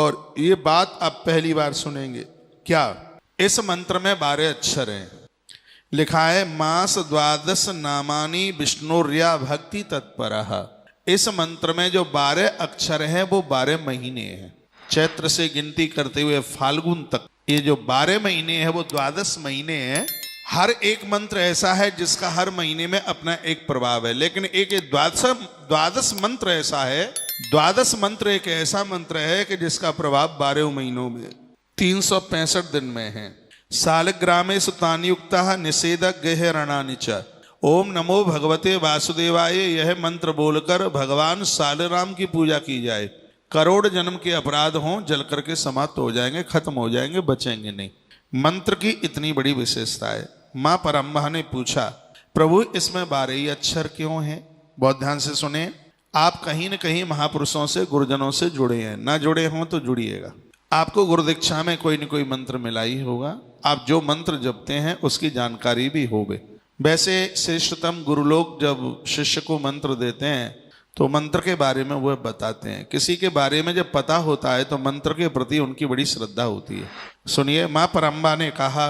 और ये बात आप पहली बार सुनेंगे। क्या? इस मंत्र में 12 अक्षर हैं। लिखा है मास द्वादश नामानी विष्णुर्या भक्ति तत्परः। इस मंत्र में जो 12 अक्षर हैं वो 12 महीने हैं। चैत्र से गिनती करते हुए फाल्गुन तक ये जो 12 महीने हैं वो 12 महीने हैं। हर एक मंत्र ऐसा है जिसका हर महीने में अपना एक प्रभाव है, लेकिन एक द्वादश मंत्र ऐसा है, द्वादश मंत्र एक ऐसा मंत्र है कि जिसका प्रभाव 12 महीनों में 365 दिन में है। सालग्रामे सुतानियुक्ता निषेध गहरणानि च। ओम नमो भगवते वासुदेवाय, यह मंत्र बोलकर भगवान सालराम की पूजा की जाए। करोड़ जन्म के अपराध हों जल करके समाप्त हो जाएंगे, खत्म हो जाएंगे, बचेंगे नहीं। मंत्र की इतनी बड़ी विशेषता है। माँ परम्बा ने पूछा प्रभु इसमें 12 ही अक्षर क्यों हैं? बहुत ध्यान से सुने। आप कहीं न कहीं महापुरुषों से गुरुजनों से जुड़े हैं, ना जुड़े हों तो जुड़िएगा। आपको गुरु दीक्षा में कोई न कोई मंत्र मिला ही होगा। आप जो मंत्र जपते हैं उसकी जानकारी भी होगी। वैसे श्रेष्ठतम गुरु लोग जब शिष्य को मंत्र देते हैं तो मंत्र के बारे में वह बताते हैं। किसी के बारे में जब पता होता है तो मंत्र के प्रति उनकी बड़ी श्रद्धा होती है। सुनिए, माँ परम्बा ने कहा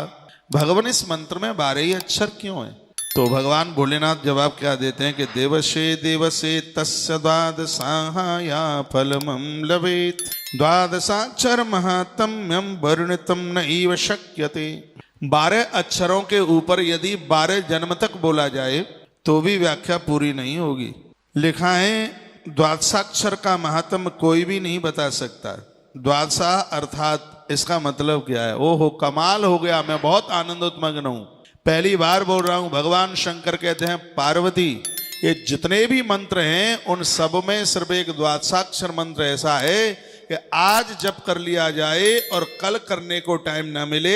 भगवान इस मंत्र में 12 ही अक्षर क्यों हैं? तो भगवान भोलेनाथ जवाब क्या देते हैं कि देवसे देवसे तस्य द्वादशाया फलमं लभेत द्वादशाक्षर महात्म्यं वर्णितुं नैव शक्यते। 12 अक्षरों के ऊपर यदि 12 जन्म तक बोला जाए तो भी व्याख्या पूरी नहीं होगी। लिखा है द्वादशाक्षर का महात्म कोई भी नहीं बता सकता। द्वादशा अर्थात इसका मतलब क्या है? ओहो कमाल हो गया, मैं बहुत आनंदोत्मग्न हूं, पहली बार बोल रहा हूं। भगवान शंकर कहते हैं पार्वती ये जितने भी मंत्र हैं उन सब में सिर्फ एक द्वादशाक्षर मंत्र ऐसा है कि आज जप कर लिया जाए और कल करने को टाइम ना मिले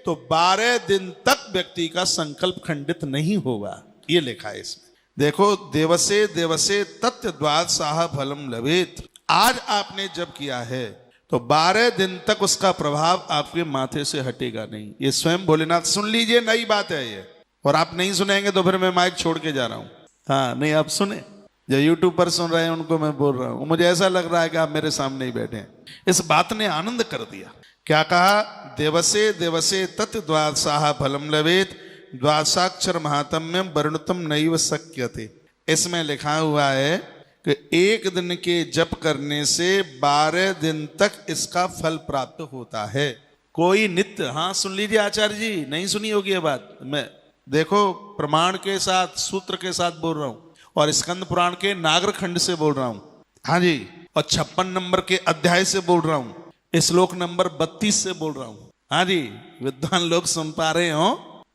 तो 12 दिन तक व्यक्ति का संकल्प खंडित नहीं होगा। ये लिखा है इसमें। देखो देवसे देवसे तत्व द्वादशाह फलम लभेत। आज आपने जब किया है तो 12 दिन तक उसका प्रभाव आपके माथे से हटेगा नहीं। ये स्वयं भोलेनाथ, सुन लीजिए, नई बात है ये। और आप नहीं सुनेंगे तो फिर मैं माइक छोड़ के जा रहा हूं। हाँ नहीं, आप सुने। जो यूट्यूब पर सुन रहे हैं उनको मैं बोल रहा हूं, मुझे ऐसा लग रहा है कि आप मेरे सामने ही बैठे हैं। इस बात ने आनंद कर दिया। क्या कहा? देवसे देवसे तत् द्वादशाह फलम लभेत द्वादशाक्षर महात्म्यं वर्णितुं नैव शक्यते। इसमें लिखा हुआ है कि एक दिन के जप करने से 12 दिन तक इसका फल प्राप्त होता है। कोई नित्य, हाँ सुन लीजिए आचार्य जी, नहीं सुनी होगी ये बात। मैं देखो प्रमाण के साथ, सूत्र के साथ बोल रहा हूं और स्कंद पुराण के नागर खंड से बोल रहा हूं। हाँ जी, और 56 नंबर के अध्याय से बोल रहा हूं, श्लोक नंबर 32 से बोल रहा हूं। हाँ जी, विद्वान लोग सुन पा रहे हो?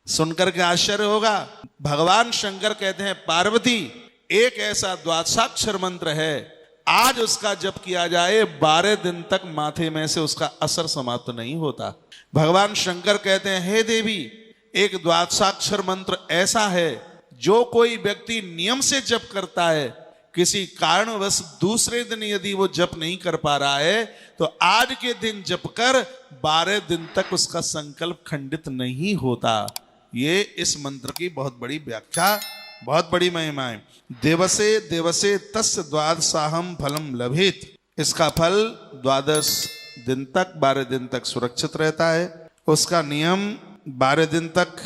सुनकर के आश्चर्य होगा। भगवान शंकर कहते हैं पार्वती एक ऐसा द्वादशाक्षर मंत्र है, आज उसका जप किया जाए 12 दिन तक माथे में से उसका असर समाप्त नहीं होता। भगवान शंकर कहते हैं हे देवी, एक द्वादशाक्षर मंत्र ऐसा है जो कोई व्यक्ति नियम से जप करता है, किसी कारणवश दूसरे दिन यदि वो जप नहीं कर पा रहा है तो आज के दिन जप कर 12 दिन तक उसका संकल्प खंडित नहीं होता। ये इस मंत्र की बहुत बड़ी व्याख्या, बहुत बड़ी महिमा है। देवसे देवसे तस्य द्वादशाहम फलम लभेत। इसका फल 12 दिन तक, 12 दिन तक सुरक्षित रहता है। उसका नियम 12 दिन तक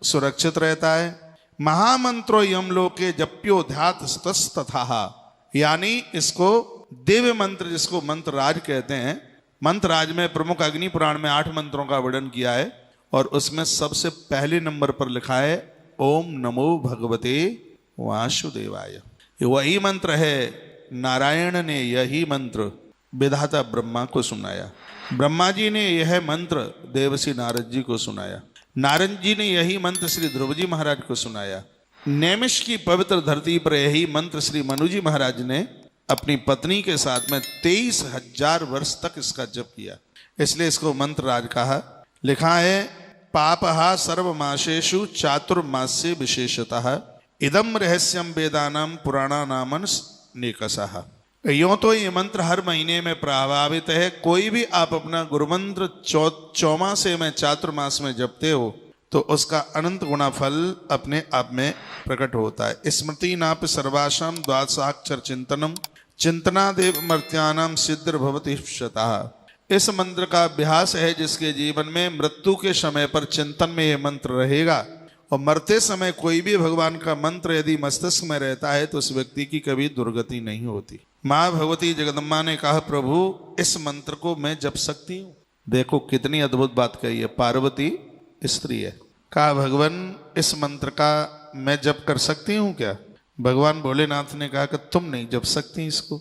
सुरक्षित रहता है। महामंत्रो यमलोके जप्योध्यात तथा, यानी इसको दिव्य मंत्र, जिसको मंत्र राज कहते हैं। मंत्र राज में प्रमुख अग्नि पुराण में 8 मंत्रों का वर्णन किया है और उसमें सबसे पहले नंबर पर लिखा है ओम नमो भगवते वासुदेवाय। ये वही मंत्र है, नारायण ने यही मंत्र विधाता ब्रह्मा को सुनाया। ब्रह्मा जी ने यह मंत्र देवर्षि नारद जी को सुनाया। नारद जी ने यही मंत्र श्री ध्रुव जी महाराज को सुनाया। नैमिष की पवित्र धरती पर यही मंत्र श्री मनु जी महाराज ने अपनी पत्नी के साथ में 23,000 वर्ष तक इसका जप किया, इसलिए इसको मंत्र राज कहा। लिखा है पापहा सर्वमासेषु चातुर्मास्ये विशेषतः इदम रहस्यम वेदानाम पुराणानामन नेकसः। यूं तो ये मंत्र हर महीने में प्रभावित है। कोई भी आप अपना गुरु मंत्र चौमासे में, चातुर्मास में जपते हो तो उसका अनंत गुना फल अपने आप में प्रकट होता है। स्मृति नाप सर्वासाम द्वादशाक्षर चिंतनम चिंतनादेव मर्त्यानाम सिद्धिर्भवति शतः। इस मंत्र का अभ्यास है जिसके जीवन में मृत्यु के समय पर चिंतन में यह मंत्र रहेगा, और मरते समय कोई भी भगवान का मंत्र यदि मस्तिष्क में रहता है तो उस व्यक्ति की कभी दुर्गति नहीं होती। माँ भगवती जगदम्बा ने कहा, प्रभु इस मंत्र को मैं जप सकती हूँ? देखो कितनी अद्भुत बात कही है। पार्वती स्त्री है, कहा भगवान इस मंत्र का मैं जप कर सकती हूँ क्या? भगवान भोलेनाथ ने कहा कि तुम नहीं जप सकती इसको।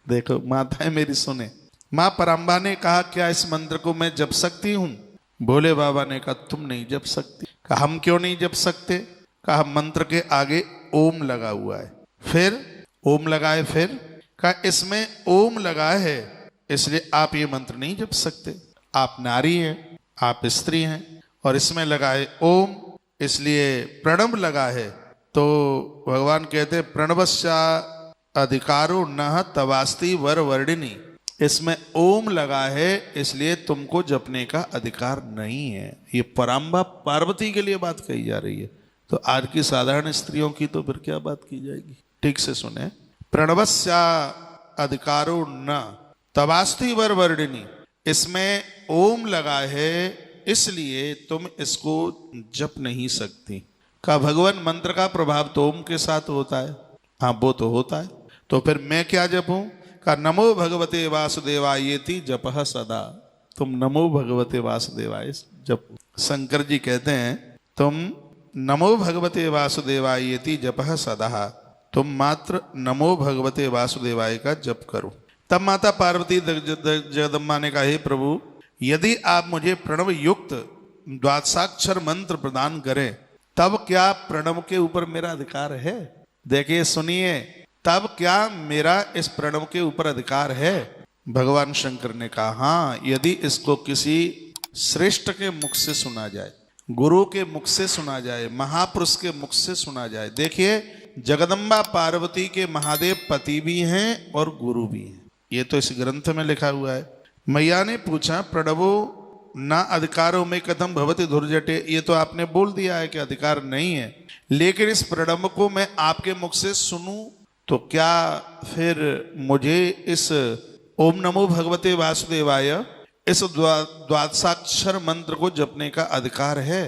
देखो माताएं मेरी सुने, माँ पराम्बा ने कहा क्या इस मंत्र को मैं जप सकती हूँ? भोले बाबा ने कहा तुम नहीं जप सकती। कहा हम क्यों नहीं जप सकते? कहा मंत्र के आगे ओम लगा हुआ है। फिर ओम लगाए, फिर कहा इसमें ओम लगा है इसलिए आप ये मंत्र नहीं जप सकते। आप नारी हैं, आप स्त्री हैं, और इसमें लगाए ओम इसलिए प्रणव लगा है। तो भगवान कहते हैं प्रणवस्या अधिकारो न तवास्ति वर वर्णिनी, इसमें ओम लगा है इसलिए तुमको जपने का अधिकार नहीं है। ये पराम्बा पार्वती के लिए बात कही जा रही है, तो आज की साधारण स्त्रियों की तो फिर क्या बात की जाएगी? ठीक से सुने, प्रणवस्या अधिकारो न तवास्ति वर वर्णिनी, इसमें ओम लगा है इसलिए तुम इसको जप नहीं सकती। का भगवान मंत्र का प्रभाव तो ओम के साथ होता है। हाँ वो तो होता है, तो फिर मैं क्या जपूं? का नमो भगवते वासुदेवायेति जपः सदा, तुम नमो भगवते वासुदेवाय जप। शंकर जी कहते हैं तुम नमो भगवते वासुदेवायेति जपः सदा, तुम मात्र नमो भगवते वासुदेवाय का जप करो। तब माता पार्वती जगदम्बा ने कहा, हे प्रभु यदि आप मुझे प्रणव युक्त द्वादशाक्षर मंत्र प्रदान करें तब क्या प्रणव के ऊपर मेरा अधिकार है? देखिए सुनिए, तब क्या मेरा इस प्रणव के ऊपर अधिकार है? भगवान शंकर ने कहा हाँ, यदि इसको किसी श्रेष्ठ के मुख से सुना जाए, गुरु के मुख से सुना जाए, महापुरुष के मुख से सुना जाए। देखिए जगदम्बा पार्वती के महादेव पति भी हैं और गुरु भी हैं, ये तो इस ग्रंथ में लिखा हुआ है। मैया ने पूछा प्रणवो ना अधिकारों में कथम भवति धुर्जटे, ये तो आपने बोल दिया है कि अधिकार नहीं है, लेकिन इस प्रणव को मैं आपके मुख से सुनूं तो क्या फिर मुझे इस ओम नमो भगवते वासुदेवाय इस द्वादशाक्षर मंत्र को जपने का अधिकार है?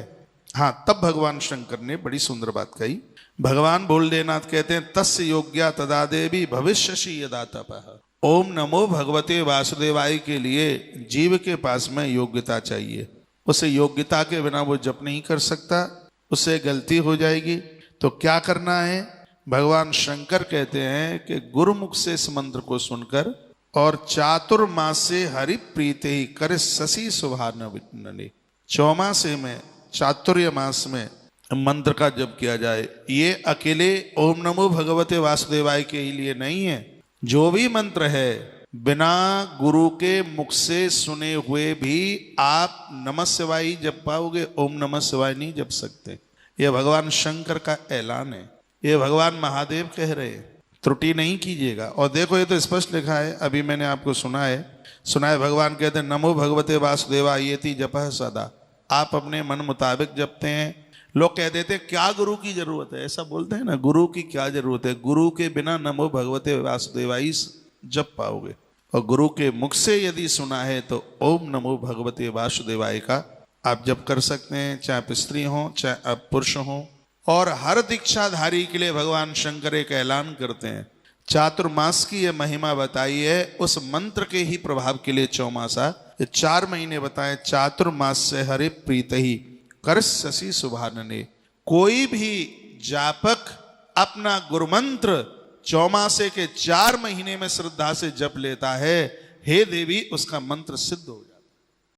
हाँ, तब भगवान शंकर ने बड़ी सुंदर बात कही। भगवान भोलेनाथ कहते हैं तस्य योग्या तदा देवी भविष्यसि यदा तपः। ओम नमो भगवते वासुदेवाय के लिए जीव के पास में योग्यता चाहिए, उसे योग्यता के बिना वो जप नहीं कर सकता, उससे गलती हो जाएगी। तो क्या करना है? भगवान शंकर कहते हैं कि गुरुमुख से इस मंत्र को सुनकर और चातुर्मास से हरि प्रीति ही कर शशि सुभानने, चौमासे में चातुर्य मास में मंत्र का जप किया जाए। ये अकेले ओम नमो भगवते वासुदेवाय के ही लिए नहीं है, जो भी मंत्र है बिना गुरु के मुख से सुने हुए भी आप नमः शिवाय जप पाओगे, ओम नमः शिवाय नहीं जप सकते। यह भगवान शंकर का ऐलान है, ये भगवान महादेव कह रहे हैं, त्रुटि नहीं कीजिएगा। और देखो ये तो स्पष्ट लिखा है, अभी मैंने आपको सुना है भगवान कहते हैं नमो भगवते वासुदेवायेति जपः सदा। आप अपने मन मुताबिक जपते हैं। लोग कह देते क्या गुरु की जरूरत है, ऐसा बोलते हैं ना, गुरु की क्या जरूरत है? गुरु के बिना नमो भगवते वासुदेवाय जप पाओगे, और गुरु के मुख से यदि सुना है तो ओम नमो भगवते वासुदेवाय का आप जप कर सकते हैं, चाहे आप स्त्री हो चाहे आप पुरुष हो। और हर दीक्षाधारी के लिए भगवान शंकर एक ऐलान करते हैं, चातुर्मास की यह महिमा बताई है, उस मंत्र के ही प्रभाव के लिए चौमासा, ये 4 महीने बताए, चातुर्मास से हरि प्रीत ही कर शशि सुभानने। कोई भी जापक अपना गुरु मंत्र चौमासे के 4 महीने में श्रद्धा से जप लेता है, हे देवी उसका मंत्र सिद्ध हो जाए।